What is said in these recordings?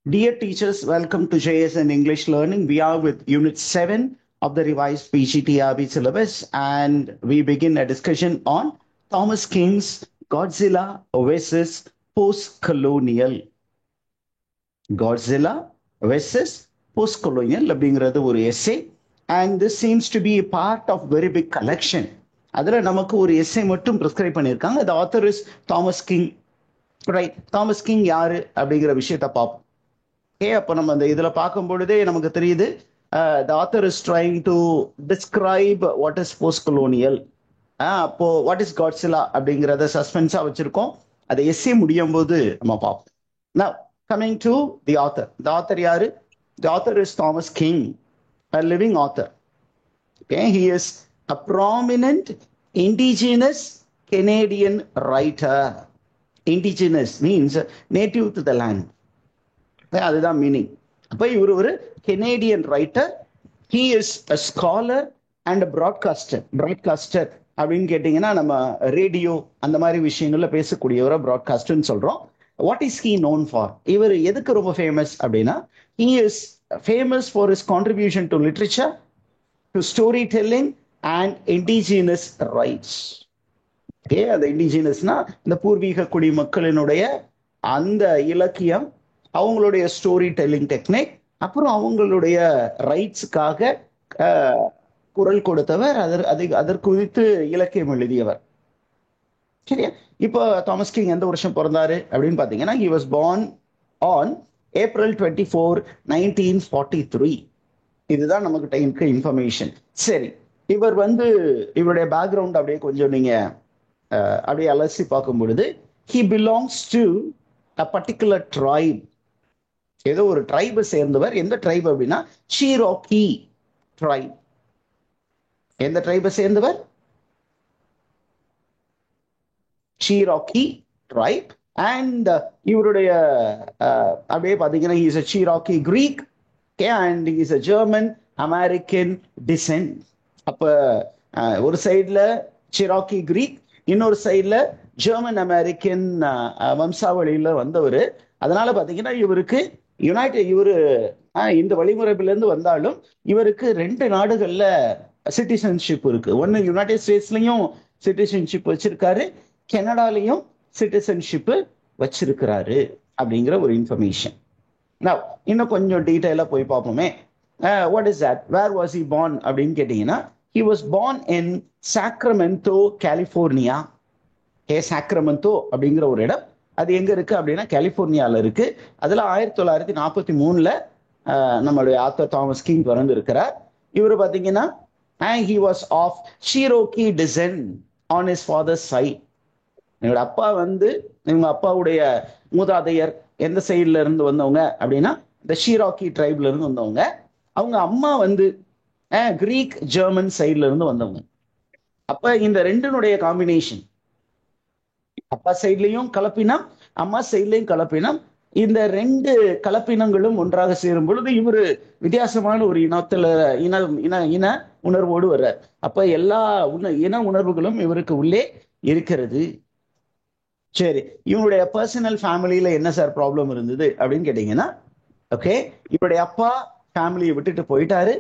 Dear teachers, welcome to JSN English Learning. We are with Unit 7 of the revised PGTRB syllabus, and we begin a discussion on Thomas King's Godzilla versus Post-Colonial. Godzilla versus Post-Colonial அப்படிங்கிறது ஒரு essay, and this seems to be a part of very big collection. அதுல நமக்கு ஒரு essay மட்டும் prescribe பண்ணியிருக்காங்க. The author is Thomas King. Right, Thomas king யாரு அப்படிங்கிற விஷயத்த பார்ப்போம். அப்போ நம்ம அந்த இதுல பார்க்கும் பொழுதே நமக்கு தெரியுது, the author is trying to describe what is post colonial. அப்போ what is Godzilla அப்படிங்கிறத சஸ்பென்ஸா வச்சிருக்கோம். அதை எஸ்ஏ முடியும் போது நம்ம பார்ப்போம். Now coming to the author. The author யாரு? The author is Thomas King, a living author. Okay, he is a prominent indigenous Canadian writer. Indigenous means native to the land. அதுதான் meaning. அப்போ இவர் ஒரு Canadian writer. He is a scholar and broadcaster அப்படின்னு கேட்டிங்கன்னா நம்ம radio அந்த மாதிரி விஷயங்கள்ல பேசக்கூடியவரை ப்ராட்காஸ்டர்னு சொல்கிறோம். What is he known for? இவர் எதுக்கு ரொம்ப ஃபேமஸ் அப்படின்னா, he is famous for is contribution to literature, to story telling and indigenous rights. Okay, அந்த இண்டிஜினஸ்னா இந்த பூர்வீக குடிமக்களினுடைய அந்த இலக்கியம், அவங்களுடைய ஸ்டோரி டெல்லிங் டெக்னிக், அப்புறம் அவங்களுடைய ரைட்ஸுக்காக குரல் கொடுத்தவர், அதற்கு குறித்து இலக்கியம் எழுதியவர். சரியா? இப்போ தாமஸ் கிங் எந்த வருஷம் பிறந்தாரு அப்படின்னு பாத்தீங்கன்னா, he was born on April 24, 1943. இதுதான் நமக்கு டைமுக்கு இன்ஃபர்மேஷன். சரி, இவர் இவருடைய பேக்ரவுண்ட் அப்படியே கொஞ்சம் நீங்க அப்படியே அலசி பார்க்கும் பொழுது, he belongs to a particular tribe. ஏதோ ஒரு ட்ரைபை சேர்ந்தவர். எந்த ட்ரைப் அப்படின்னா ஷீராக்கி ட்ரைப். எந்த ட்ரைபை சேர்ந்தவர்? ஷீராக்கி ட்ரைப். அண்ட் இவருடைய அப்படியே பார்த்தீங்கன்னா he is a Cherokee Greek, and he is a German American descent. அப்ப ஒரு சைடுல Cherokee Greek, இன்னொரு சைடுல ஜெர்மன் அமெரிக்கன் வம்சாவளியில வந்தவர். அதனால பாத்தீங்கன்னா இவருக்கு இவரு இந்த வழிமுறையிலிருந்து வந்தாலும் இவருக்கு 2 நாடுகள்ல சிட்டிசன்ஷிப் இருக்கு. ஒன்னு யுனைடெட் ஸ்டேட்ஸ்லயும் சிட்டிசன்ஷிப் வச்சிருக்காரு, கனடாலையும் சிட்டிசன்ஷிப் வச்சிருக்கிறாரு அப்படிங்கிற ஒரு இன்ஃபர்மேஷன். இன்னும் கொஞ்சம் டீட்டெயிலா போய் பார்ப்போமே. What is that? Where was he born அப்படின்னு கேட்டீங்கன்னா, he was born in Sacramento, California. Sacramento அப்படிங்கிற ஒரு இடம், அது எங்க இருக்கு அப்படின்னா கலிபோர்னியால இருக்கு. அதுல 1943 நம்மளுடைய ஆத்தர் தாமஸ் கிங் பிறந்து இருக்கிறார். இவர் பாத்தீங்கன்னா he was of Cherokee descent on his father's side. எங்களோட அப்பா இவங்க அப்பாவுடைய மூதாதையர் எந்த சைட்ல இருந்து வந்தவங்க அப்படின்னா இந்த ஷீராக்கி ட்ரைப்ல இருந்து வந்தவங்க. அவங்க அம்மா கிரீக் ஜெர்மன் சைட்ல இருந்து வந்தவங்க. அப்ப இந்த ரெண்டுனுடைய காம்பினேஷன், அப்பா சைட்லயும் கலப்பினம், அம்மா சைட்லயும் கலப்பினம். இந்த 2 கலப்பினங்களும் ஒன்றாக சேரும் பொழுது இவரு வித்தியாசமான ஒரு இன உணர்வோடு வர்றார். அப்ப எல்லா இன உணர்வுகளும் இவருக்கு உள்ளே இருக்கிறது. சரி, இவனுடைய பர்சனல் ஃபேமிலியில என்ன சார் ப்ராப்ளம் இருந்தது அப்படின்னு கேட்டீங்கன்னா, ஓகே, இவருடைய அப்பா ஃபேமிலியை விட்டுட்டு போயிட்டாரு.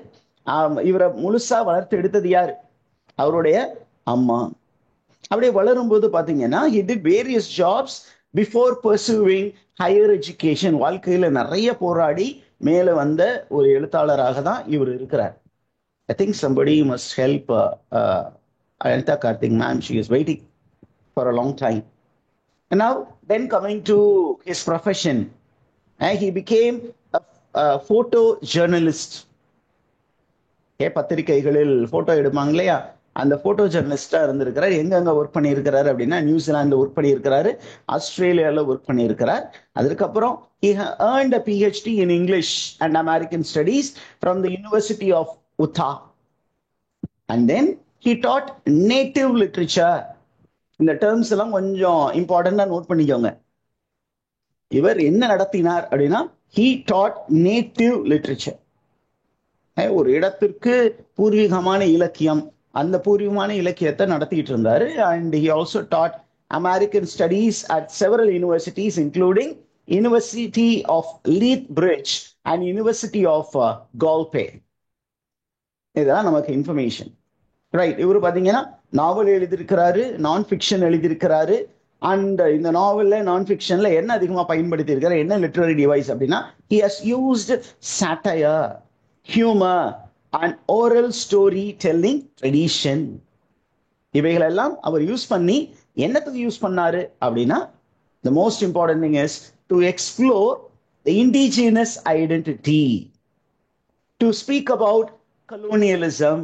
இவரை முழுசா வளர்த்து எடுத்தது யாரு? அவருடைய அம்மா. அப்படியே வளரும் போது பாத்தீங்கன்னா he did various jobs before pursuing higher education. வாழ்க்கையில நிறைய போராடி மேல வந்த ஒரு எழுத்தாளராக தான் இவர் இருக்கிறார். I think somebody must help Anita Karthik ma'am. She is waiting for a long time. And now then coming to his profession, he became a photo journalist. பத்திரிகைகளில் போட்டோ எடுப்பாங்க இல்லையா, அந்த போட்டோ ஜெர்னலிஸ்டா இருந்திருக்கிறார். எங்க ஒர்க் பண்ணியிருக்கிறாரு அப்படின்னா நியூசிலாந்துல ஒர்க் பண்ணியிருக்கிறாரு, ஆஸ்திரேலியால ஒர்க் பண்ணியிருக்கிறார். அதுக்கப்புறம் he earned a PhD in English and American Studies from the University of Utah. And then he taught native literature. இந்த டேர்ம்ஸ் எல்லாம் கொஞ்சம் இம்பார்ட்டண்டா நோட் பண்ணிக்கோங்க. இவர் என்ன நடத்தினார் அப்படின்னா he taught native literature. ஒரு இடத்திற்கு பூர்வீகமான இலக்கியம், அந்த பூர்வீகமான இலக்கியத்தை நடத்திட்டு இருந்தாரு. And he also taught American studies at several universities including university of Lethbridge and university of Calgary. இதெல்லாம் நமக்கு இன்ஃபர்மேஷன். ரைட். இவர் பாத்தீங்கன்னா நாவல் எழுதியிருக்கிறாரு, நான் ஃபிக்ஷன் எழுதியிருக்கிறாரு. அண்ட் இந்த நாவல்ல நான் ஃபிக்ஷன்ல என்ன அதிகமா பயன்படுத்தி இருக்காரு, என்ன லிட்டரரி டிவைஸ் அப்படின்னா, he has used satire, humor and oral story telling tradition. இவைகள் எல்லாம் அவர் யூஸ் பண்ணி என்னத்துக்கு யூஸ் பண்ணாரு அப்படின்னா, the most important thing is to explore the indigenous identity, to speak about colonialism,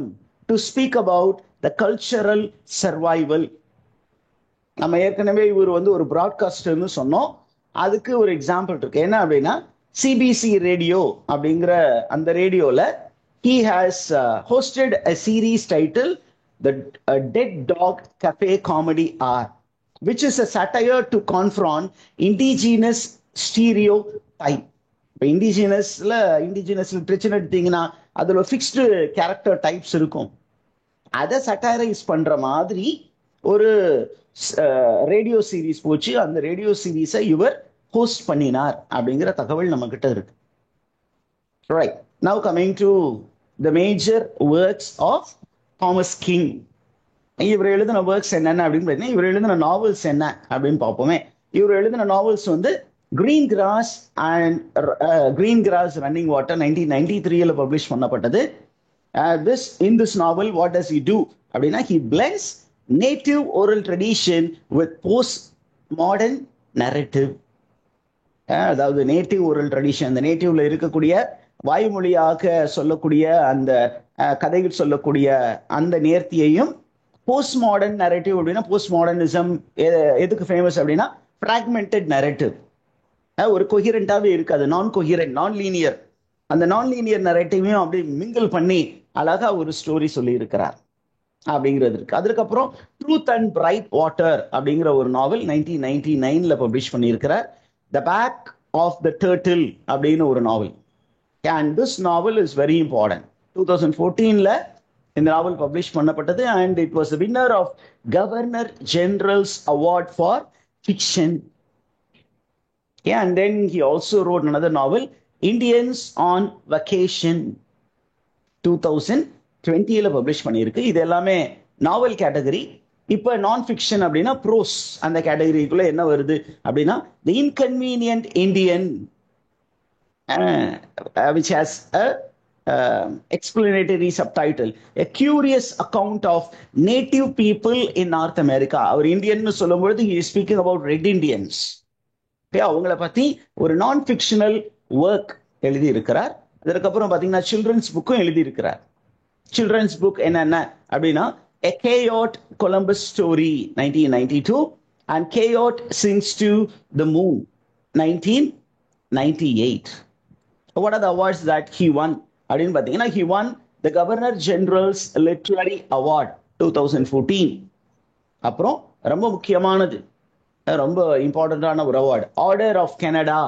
to speak about the cultural survival. நம்ம ஏற்கனவே இவர் வந்து ஒரு பிராட்காஸ்டர்னு சொன்னோம். அதுக்கு ஒரு எக்ஸாம்பிள் இருக்கு. என்ன அப்படின்னா, சிபிசி ரேடியோ அப்படிங்கிற அந்த ரேடியோல he has hosted a series titled the Dead Dog Cafe Comedy Hour, which is a satire to confront indigenous stereotype. இப்போ இண்டிஜினஸ் லிட்ரேச்சர் எடுத்தீங்கன்னா அதுல ஃபிக்ஸ்டு கேரக்டர் டைப்ஸ் இருக்கும். அதை சட்டைரைஸ் பண்ற மாதிரி ஒரு ரேடியோ சீரீஸ் போச்சு. அந்த ரேடியோ சீரீஸை இவர் ஹோஸ்ட் பண்ணினார் அப்படிங்கிற தகவல் நம்ம கிட்ட இருக்கு. Right. Now coming to the major works of Thomas King. இவர் எழுதின ஒர்க்ஸ் என்னென்ன அப்படின்னு பார்த்தீங்கன்னா, இவர் எழுதின நாவல்ஸ் என்ன அப்படின்னு பார்ப்போமே. இவர் எழுதின நாவல்ஸ் வந்து green cross and green cross running water 1993 publish பண்ணப்பட்டது. In this novel, what does he do அப்படின்னா, he blends native oral tradition with post modern narrative. அதாவது நேட்டிவ் ஓரல் ட்ரெடிஷன், அந்த நேட்டிவ்ல இருக்கக்கூடிய வாய்மொழியாக சொல்லக்கூடிய அந்த கதைகள் சொல்லக்கூடிய அந்த நேர்த்தியையும், போஸ்ட் மாடர்ன் நரேட்டிவ் அப்படின்னா, போஸ்ட் மாடர்னிசம் எதுக்கு ஃபேமஸ் அப்படின்னா, ஃப்ராக்மெண்டட் நரேட்டிவ். ஒரு கொஹிரண்டாவே இருக்காது, நான் கொஹிரண்ட், நான் லீனியர். அந்த நான் லீனியர் நரேட்டிவையும் அப்படி மிங்கிள் பண்ணி அழகா ஒரு ஸ்டோரி சொல்லி இருக்கிறார் அப்படிங்கிறது இருக்கு. அதுக்கப்புறம் ட்ரூத் அண்ட் பிரைட் வாட்டர் அப்படிங்கிற ஒரு நாவல் 1999 பப்ளிஷ் பண்ணியிருக்கிறார். The back of the turtle அப்படின்னு ஒரு நாவல். And this novel is very important. 2014 இந்த நாவல் பப்ளிஷ் பண்ணப்பட்டது. And it was winner of governor general's award for fiction. And then he also wrote another novel, Indians on Vacation, 2020 publish பண்ணியிருக்கு. இது எல்லாமே நாவல் category. இப்போ நான் ஃபிக்ஷன் அப்படின்னா ப்ரோஸ் அந்த கேட்டகரிக்குள்ள என்ன வருது அப்படின்னா, the inconvenient Indian, which has a explanatory subtitle, a curious account of native people in North America. அவர் இந்தியன் சொல்லும்பொழுது he is speaking about red Indians. அவங்கள பத்தி ஒரு நான் ஃபிக்ஷனல் ஒர்க் எழுதி இருக்கிறார். அதுக்கப்புறம் பார்த்தீங்கன்னா சில்ட்ரன்ஸ் புக்கும் எழுதி இருக்கிறார். சில்ட்ரன்ஸ் புக் என்னென்ன அப்படின்னா, A Coyote Columbus Story 1992 and Coyote Sings to the Moon 1998. What are the awards that he won அப்படின்னு பார்த்தீங்கன்னா, he won the Governor General's Literary Award 2014. அப்புறம் ரொம்ப முக்கியமானது, ரொம்ப இம்பார்ட்டன்டான ஒரு award, order of Canada.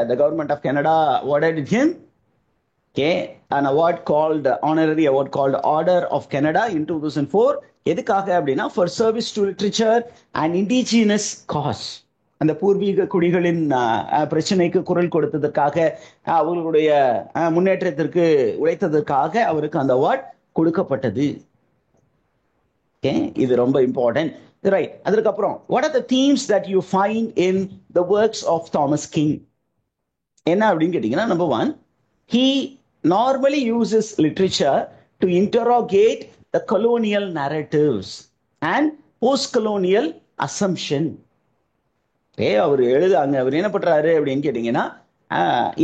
The government of Canada awarded him an award called, honorary award called Order of Canada in 2004. எதுக்காக அப்படின்னா, for service to literature and indigenous cause. அந்த பூர்வீக குடிகளின் பிரச்சனைக்கு குரல் கொடுத்ததற்காக, அவர்களுடைய முன்னேற்றத்திற்கு உழைத்ததற்காக அவருக்கு அந்த அவார்ட் கொடுக்கப்பட்டது. இது ரொம்ப இம்பார்ட்டன்ட். ரைட். அதுக்கப்புறம் what are the themes that you find in the works of Thomas King? என்ன அப்படின்னு கேட்டீங்கன்னா, number 1, he normally uses literature to interrogate the colonial narratives and post-colonial assumption. அவர் என்ன பண்றாரு அப்படின்னு கேட்டீங்கன்னா,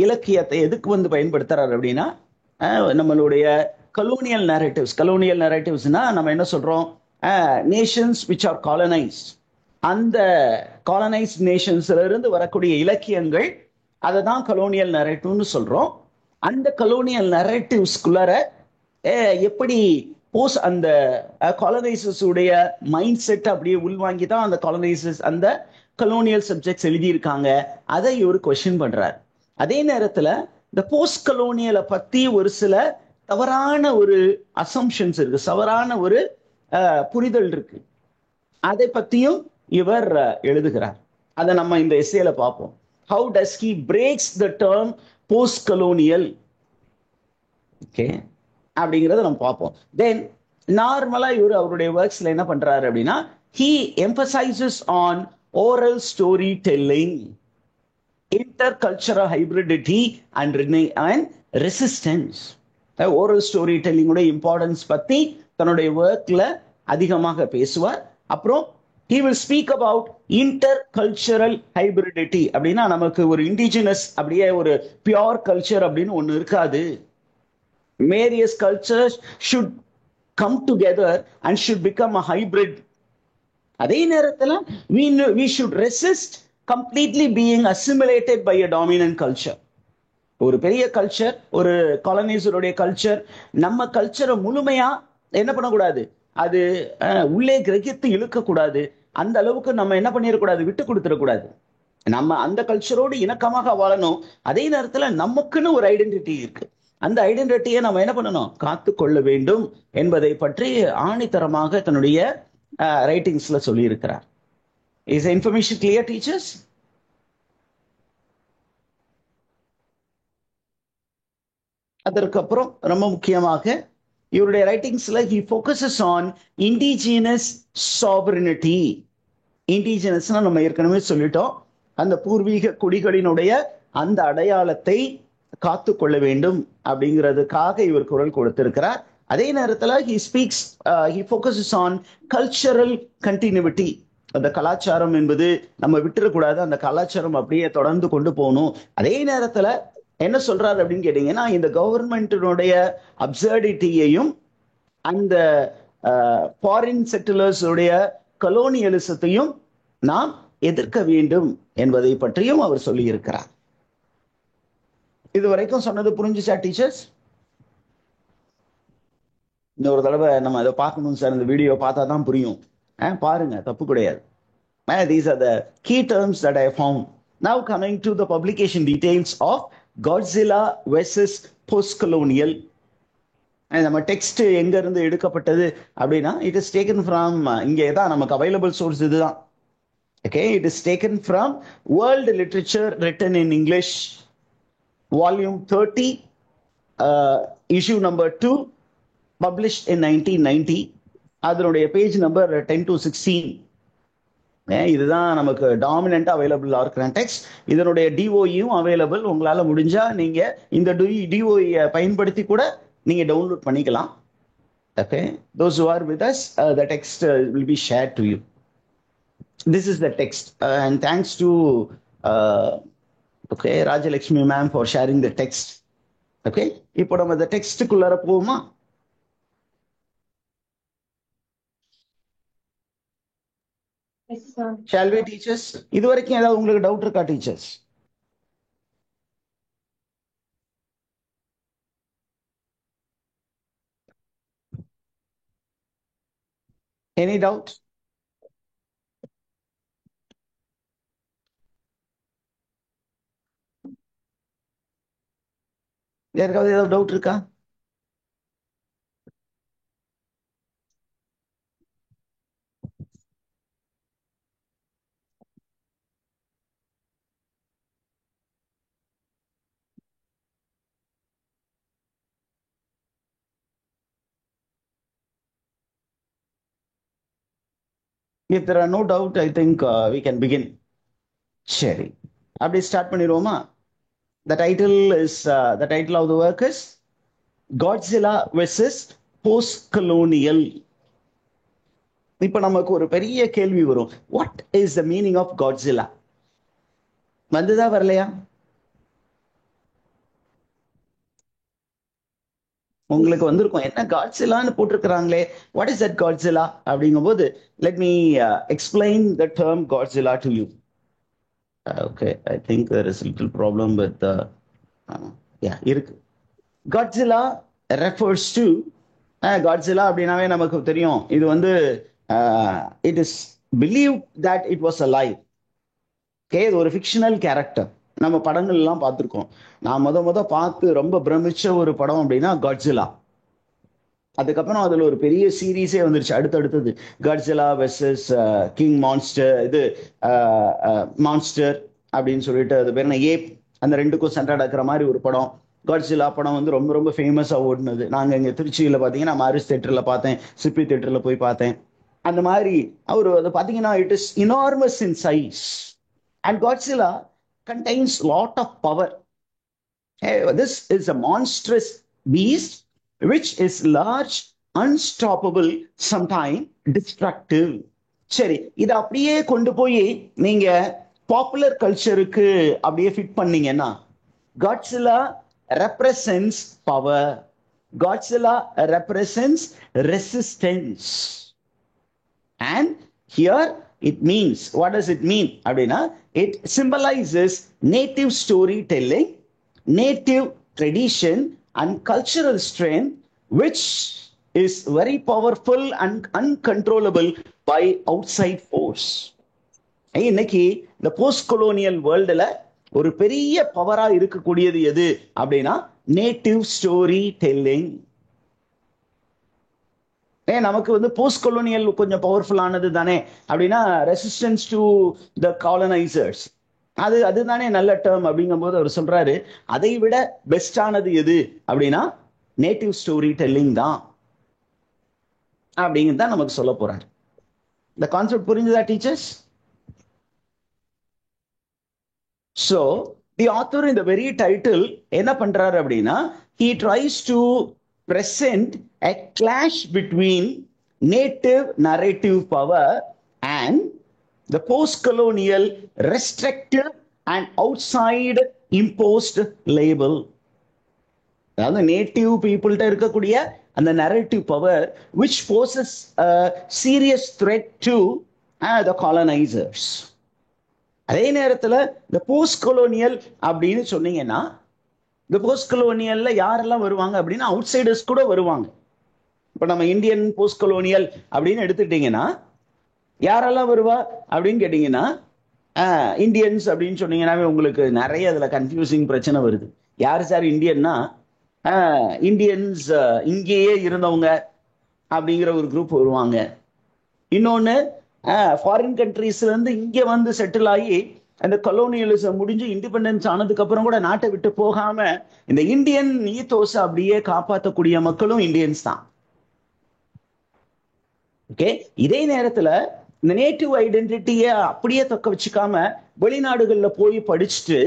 இலக்கியத்தை எதுக்கு வந்து பயன்படுத்துறாரு அப்படின்னா, நம்மளுடைய கலோனியல் நரேட்டிவ்ஸ்னா நம்ம என்ன சொல்றோம், நேஷன்ஸ் விச் ஆர் காலனைஸ்ட், அந்த காலனைஸ்ட் நேஷன்ஸ்ல இருந்து வரக்கூடிய இலக்கியங்கள், அதை தான் கலோனியல் நரேட்டிவ்னு சொல்றோம். அந்த கலோனியல் நரேட்டிவ்ஸ்குள்ளார எப்படி அந்த காலனைசர்ஸ் உடைய மைண்ட் செட் அப்படியே உள்வாங்கி தான் அந்த காலனைசர்ஸ் அந்த கலோனியல் சப்ஜெக்ட்ஸ் எழுதியிருக்காங்க. அதை இவர் கொஸ்டின் பண்றார். அதே நேரத்தில் இந்த போஸ்ட் கலோனியலை பத்தி ஒரு சில தவறான ஒரு அசம்ஷன்ஸ் இருக்கு, தவறான ஒரு புரிதல் இருக்கு. அதை பத்தியும் இவர் எழுதுகிறார். அதை நம்ம இந்த எஸ்ஏல பார்ப்போம். How does he breaks the term post colonial, okay, அப்படிங்கிறத நம்ம பார்ப்போம். தென் நார்மலா இவர் அவருடைய ஒர்க்ஸ்ல என்ன பண்றாரு அப்படின்னா, he emphasizes on oral storytelling, intercultural hybridity and resistance. Oral story டெல்லிங்கோட இம்பார்ட்டன்ஸ் பத்தி தன்னுடைய ஒர்க்ல அதிகமாக பேசுவார். அப்புறம் he will speak about intercultural hybridity. அப்படின்னா நமக்கு ஒரு இண்டிஜினஸ் அப்படியே ஒரு பியோர் கல்ச்சர் அப்படின்னு ஒண்ணு இருக்காது. Various cultures should come together and should become a hybrid. அதே நேரத்தில் we should resist completely being assimilated by a dominant culture. ஒரு பெரிய கல்ச்சர், ஒரு காலனைசருடைய கல்ச்சர், நம்ம கல்ச்சரை முழுமையா என்ன பண்ணக்கூடாது, அது உள்ளே கிரகித்து இழுக்கக்கூடாது. அந்த அளவுக்கு நம்ம என்ன பண்ணிடக்கூடாது, விட்டு கொடுத்துடக்கூடாது. நம்ம அந்த கல்ச்சரோடு இணக்கமாக வாழணும். அதே நேரத்தில் நமக்குன்னு ஒரு ஐடென்டிட்டி இருக்கு. அந்த ஐடென்டிட்டியை நம்ம என்ன பண்ணணும், காத்து கொள்ள வேண்டும் என்பதை பற்றி ஆணித்தரமாக தன்னுடைய ரைட்டிங்ஸ்ல சொல்லி இருக்கிறார். Is information clear teachers? அதற்கப்புறம் ரொம்ப முக்கியமாக இவருடைய ரைட்டிங்ஸ்ல he focuses on indigenous sovereignty. இண்டிஜினஸ்னா நம்ம ஏற்கனவே சொல்லிட்டோம், அந்த பூர்வீக குடிகளினுடைய அந்த அடையாளத்தை காத்து கொள்ள வேண்டும் அப்படிங்கிறதுக்காக இவர் குரல் கொடுத்திருக்கிறார். அதே நேரத்தில் he focuses on cultural continuity. அந்த கலாச்சாரம் என்பது நம்ம விட்டுறக்கூடாது, அந்த கலாச்சாரம் அப்படியே தொடர்ந்து கொண்டு போகணும். அதே நேரத்தில் என்ன சொல்றாரு அப்படின்னு கேட்டீங்கன்னா, இந்த கவர்மெண்டினுடைய அப்சர்டிட்டியையும் அந்த ஃபாரின் செட்டிலர்ஸ் உடைய கலோனியலிசத்தையும் நாம் எதிர்க்க வேண்டும் என்பதை பற்றியும் அவர் சொல்லி இருக்கிறார். இது வரைக்கும் சொன்னது புரிஞ்சுச்சா டீச்சர்ஸ்? இன்னொரு தடவை நம்ம அதை பார்க்கணும் சார், இந்த வீடியோ பார்த்தா தான் புரியும். பாருங்க, தப்பு கிடையாது. These are the key terms that I found. Now coming to the publication details of Godzilla versus Postcolonial. நம்ம டெக்ஸ்ட் எங்க இருந்து எடுக்கப்பட்டது அப்படின்னா, இட் இஸ் டேக்கன் ஃப்ரம், இங்கே தான் நமக்கு அவைலபிள் சோர்ஸ் இதுதான். Okay, it is taken from world literature written in English, volume 30, issue number 2, published இன் 1990. அதனுடைய பேஜ் நம்பர் 10 to 16. இதுதான் நமக்கு டாமினண்டா அவைலபிளா இருக்கிற டெக்ஸ்ட். இதனுடைய டிஓயும் அவைலபிள். உங்களால முடிஞ்சா நீங்க இந்த டிஓயை பயன்படுத்தி கூட நீங்க டவுன்லோட் பண்ணிக்கலாம். Okay, those who are with us, the text will be shared to you. This is the text, and thanks to okay, Rajalakshmi ma'am for sharing the text. Okay, இப்போ நம்ம இந்த டெக்ஸ்டுக்குள்ளார போவோமா? Shall we, teachers? இது வரைக்கும் ஏதாவது உங்களுக்கு doubt இருக்கா teachers? Any doubt? யாருக்காவது ஏதாவது டவுட் இருக்கா? If there are no doubt, I think we can begin. சரி, அப்படி start பண்ணிடுவோமா? The title is the title of the work is Godzilla versus Postcolonial. இப்போ நமக்கு ஒரு பெரிய கேள்வி வரும், what is the meaning of Godzilla? வந்துதா வரலையா? உங்களுக்கு வந்திருக்கும், என்ன காட்ஸிலான்னு போட்டிருக்கிறாங்களே, வாட் இஸ் தட் காட்ஸிலா அப்படிங்கும்போது, let me explain the term Godzilla to you. Okay, I think there is little problem with இருக்கு. காட்ஸிலா ரெஃபர்ஸ் டு, காட்ஸிலா அப்படின்னாவே நமக்கு தெரியும், இது வந்து it is believe that it was a live. Okay, இது ஒரு fictional character. நம்ம படங்கள் எல்லாம் பார்த்துருக்கோம். நான் முத பார்த்து ரொம்ப பிரமிச்ச ஒரு படம் அப்படின்னா காட்ஸிலா. அதுக்கப்புறம் அதுல ஒரு பெரிய சீரீஸே வந்துருச்சு அடுத்தடுத்தது. காட்ஸிலா வெர்சஸ் கிங் மான்ஸ்டர், இது மான்ஸ்டர் அப்படின்னு சொல்லிட்டு, அது பேர் என்ன, ஏப். அந்த ரெண்டுக்கும் சண்டை நடக்கிற மாதிரி ஒரு படம். காட்ஸிலா படம் வந்து ரொம்ப ரொம்ப ஃபேமஸா ஓடுனது. நாங்க இங்க திருச்சியில பாத்தீங்கன்னா மாரிஸ் தியேட்டர்ல பார்த்தேன், சிப்பி தியேட்டர்ல போய் பார்த்தேன். அந்த மாதிரி அவர் அதை பாத்தீங்கன்னா it is enormous in size. And Godzilla contains lot of power. This is a monstrous beast which is large, unstoppable, sometime destructive. சரி, இதை அப்படியே கொண்டு போய் நீங்க பாப்புலர் கல்ச்சருக்கு அப்படியே ஃபிட் பண்ணீங்கன்னா, Godzilla represents power, Godzilla represents resistance. And here it means, what does it mean அப்படின்னா, it symbolizes native storytelling, native tradition and cultural strength which is very powerful and uncontrollable by outside force. இன்னைக்கு இந்த post colonial வேர்ல்டுல ஒரு பெரிய பவரா இருக்கக்கூடியது எது அப்படின்னா native story telling. நமக்கு வந்து போஸ்ட் கொலோனியல் கொஞ்சம் பவர்ஃபுல்லானது தானே அப்படின்னா, ரெசிஸ்டன்ஸ் டு த காலனைசர்ஸ், அதுதானே நல்ல டேர்ம் அப்படிங்கும் போது அவர் சொல்றாரு, அதை விட பெஸ்டானது எது அப்படின்னா நேட்டிவ் ஸ்டோரி டெல்லிங் தான் அப்படிங்கிறது தான் நமக்கு சொல்ல போறாரு. இந்த கான்செப்ட் புரிஞ்சுதா teachers? So the author in the very title என்ன பண்றாரு அப்படின்னா, he tries to present a clash between native narrative power and the post-colonial restrictive and outside imposed label. அதாவது நேட்டிவ் பீப்புள்கிட்ட இருக்கக்கூடிய அந்த narrative power which poses a serious threat to the colonizers. அதே நேரத்துல இந்த post colonial அப்படின்னு சொன்னீங்கன்னா, இந்த post கொலோனியல்ல யாரெல்லாம் வருவாங்க அப்படின்னா அவுட் சைடர்ஸ் கூட வருவாங்க. இப்ப நம்ம இந்தியன் போஸ்ட் கொலோனியல் அப்படின்னு எடுத்துட்டீங்கன்னா யாரெல்லாம் வருவா அப்படின்னு கேட்டீங்கன்னா, இந்தியன்ஸ் அப்படின்னு சொன்னீங்கன்னாவே உங்களுக்கு நிறைய அதுல கன்ஃபியூசிங் பிரச்சனை வருது. யார் சார் இந்தியன்னா, இந்தியன்ஸ் இங்கேயே இருந்தவங்க அப்படிங்கிற ஒரு குரூப் வருவாங்க. இன்னொன்னு ஃபாரின் கண்ட்ரீஸ்ல இருந்து இங்க வந்து செட்டில் ஆகி அந்த கொலோனியலிசம் முடிஞ்சு இண்டிபெண்டன்ஸ் ஆனதுக்கு அப்புறம் கூட நாட்டை விட்டு போகாம இந்த இந்தியன் ஈத்தோஸ் அப்படியே காப்பாற்றக்கூடிய மக்களும் இந்தியன்ஸ் தான். ஓகே, இதே நேரத்துல இந்த நேட்டிவ் ஐடென்டிட்டியை அப்படியே தக்க வச்சுக்காம வெளிநாடுகள்ல போய் படிச்சுட்டு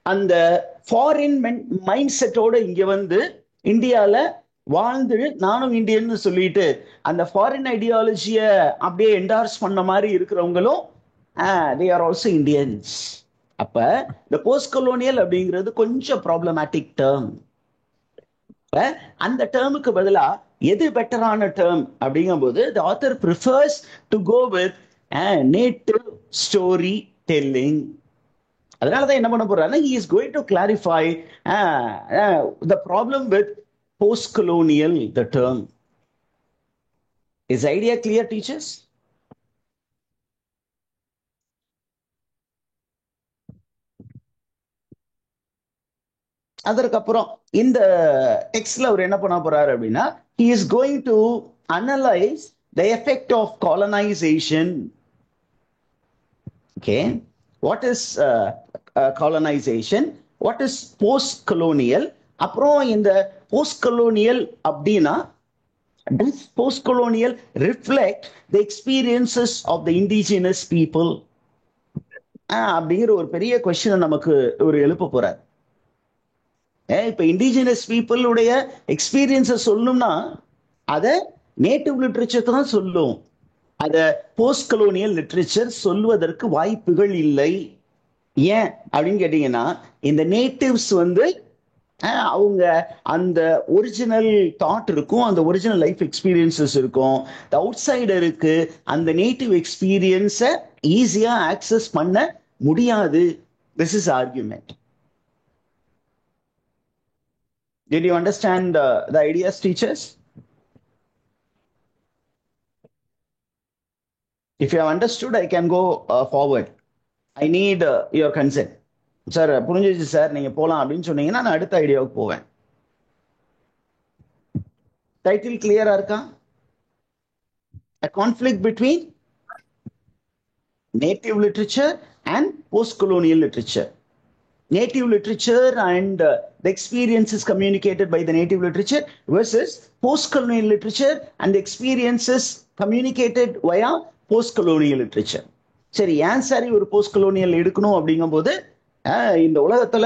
அந்த ஃபாரின் மைண்ட் செட்டோட இங்க வந்து இந்தியால வாழ்ந்து நானும் இந்தியன்னு சொல்லிட்டு அந்த ஃபாரின் ஐடியாலஜிய அப்படியே என்டார்ஸ் பண்ண மாதிரி இருக்கிறவங்களும் they are also Indians. அப்ப இந்த போஸ்ட் கொலோனியல் அப்படிங்கிறது கொஞ்சம் ப்ராப்ளமேட்டிக் டேர்ம். அந்த டேர்முக்கு பதிலா எது பெட்டரான டேர்ம் அப்படிங்கும் போது the author prefers to go with native story telling. அதனாலதான் என்ன பண்ண போறாருன்னா, he is going to clarify the problem with post-colonial, the term. Is idea clear, teachers? அதற்கப்புறம் இந்த டெக்ஸ்ட்ல அவர் என்ன பண்ண போறாரு அப்படின்னா, he is going to analyze the effect of colonization. Okay, what is colonization, what is post-colonial, அப்புறம் இந்த post-colonial அப்படின்னா does post-colonial reflect the experiences of the indigenous people அப்படிங்கிற ஒரு பெரிய கொஸ்டின் நமக்கு ஒரு எழுப்ப போறார். இப்ப இண்டிஜினஸ் பீப்புள் உடைய எக்ஸ்பீரியன்ஸை சொல்லணும்னா அதை நேட்டிவ் லிட்ரேச்சர் தான் சொல்லும். அதை போஸ்ட் கலோனியல் லிட்ரேச்சர் சொல்வதற்கு வாய்ப்புகள் இல்லை. ஏன் அப்படின்னு கேட்டீங்கன்னா, இந்த நேட்டிவ்ஸ் வந்து அவங்க அந்த ஒரிஜினல் தாட் இருக்கும், அந்த ஒரிஜினல் லைஃப் எக்ஸ்பீரியன்சஸ் இருக்கும். அவுட் சைடருக்கு அந்த நேட்டிவ் எக்ஸ்பீரியன்ஸை ஈஸியா ஆக்சஸ் பண்ண முடியாது. This is argument. Did you understand the ideas, teachers? If you have understood, I can go forward. I need your consent. Sir புரிஞ்சிச்சு சார், நீங்க போலாம் அப்படின்னு சொன்னீங்கன்னா நான் அடுத்த ஐடியாவுக்கு போவேன். டைட்டில் கிளியரா இருக்கா? A conflict between native literature and post-colonial literature. Native literature and the experiences communicated by the native literature versus post-colonial literature and the experiences communicated via post-colonial literature. சரி, ஏன் சரி ஒரு போஸ்ட் கொலோனியல் எடுக்கணும் அப்படிங்கும்போது இந்த உலகத்துல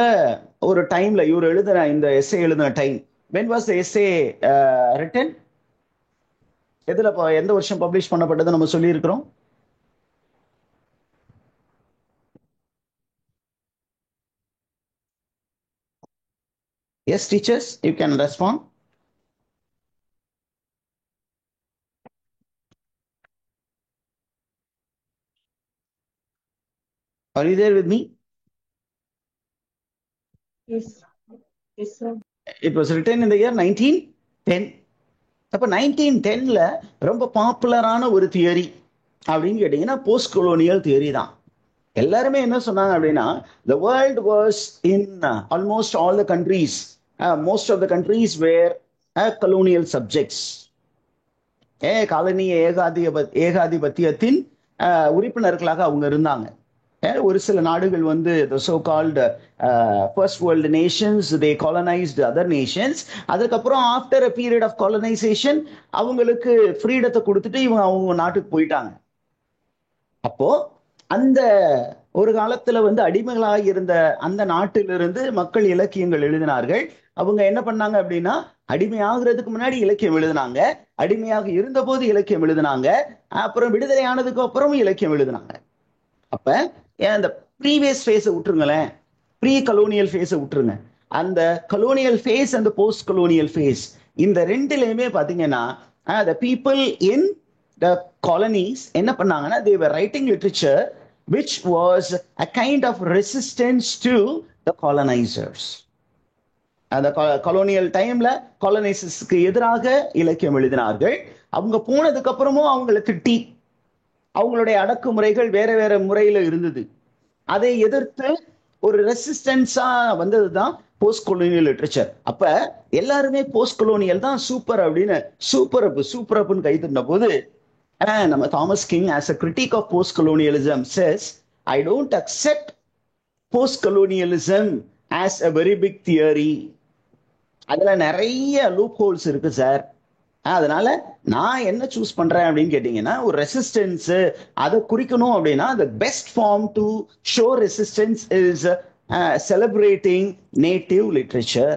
ஒரு டைம்ல இவர் எழுதின இந்த எஸ்ஏ எழுதின time, when was the essay written? எதுல எந்த வருஷம் பப்ளிஷ் பண்ணப்பட்டது நம்ம சொல்லி இருக்கிறோம்? Yes, teachers, you can respond. Are you there with me? Yes. Yes, sir. It was written in the year 1910. அப்ப 1910ல ரொம்ப பாப்புலரான ஒரு தியரி அப்படின்னு கேட்டீங்கன்னா போஸ்ட் கொலோனியல் தியரி தான். எல்லாருமே என்ன சொன்னாங்க அப்படின்னா, the world was in almost all the countries, most of the countries were colonial subjects. Colony ஏகாதிபத்தியத்தின் உறுப்பினர்களாக அவங்க இருந்தாங்க. ஒரு சில நாடுகள் வந்து the so called first world nations, they colonized other nations. அதுக்கப்புறம் after a period of colonization அவங்களுக்கு ஃப்ரீடத்தை கொடுத்துட்டு இவங்க அவங்க நாட்டுக்கு போயிட்டாங்க. அப்போ அந்த ஒரு காலத்துல வந்து அடிமைகளாக இருந்த அந்த நாட்டிலிருந்து மக்கள் இலக்கியங்கள் எழுதினார்கள். அவங்க என்ன பண்ணாங்க அப்படின்னா, அடிமையாகிறதுக்கு முன்னாடி இலக்கியம் எழுதினாங்க, அடிமையாக இருந்த போது இலக்கியம் எழுதினாங்க, அப்புறம் விடுதலை ஆனதுக்கு அப்புறம் இலக்கியம் எழுதினாங்க. அப்ப அந்த ப்ரீவியஸ் ஃபேஸை விட்டுருங்களேன், ப்ரீ கலோனியல் ஃபேஸை விட்டுருங்க, அந்த கலோனியல் ஃபேஸ் அந்த போஸ்ட் கலோனியல் ஃபேஸ், இந்த ரெண்டுலையுமே பாத்தீங்கன்னா the people in the colonies என்ன பண்ணாங்கன்னா, they were writing literature which was a kind of resistance to the colonizers. அந்த கொலோனியல் டைம்ல காலனைசர்ஸ்க்கு எதிராக இலக்கியம் எழுதினார்கள். அவங்க போனதுக்கு அப்புறமும் அவங்களை திட்டி, அவங்களுடைய அடக்குமுறைகள் வேற வேற முறையில இருந்தது, அதை எதிர்த்து ஒரு ரெசிஸ்டன்ஸா வந்ததுதான் போஸ்ட் கொலோனியல் லிட்ரேச்சர். அப்ப எல்லாருமே போஸ்ட் கொலோனியல் தான் சூப்பர் அப்படின்னு சூப்பர் அப்னு கை தட்டின போது, நம்ம Thomas king as a critique of post colonialism says, I don't accept post colonialism as a very big theory. அதுல நிறைய லூப் ஹோல்ஸ் இருக்கு சார். அதனால நான் என்ன சூஸ் பண்றேன் அப்படின்னு கேட்டீங்கன்னா, ஒரு ரெசிஸ்டன்ஸ் அதை குறிக்கணும் அப்படின்னா, the best form to show resistance is celebrating native literature.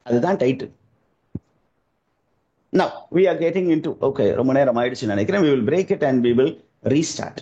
அதுதான் title. Now we are getting into, okay, ரொம்ப நேரம் ஆயிடுச்சு நினைக்கிறேன். We will break it and we will restart.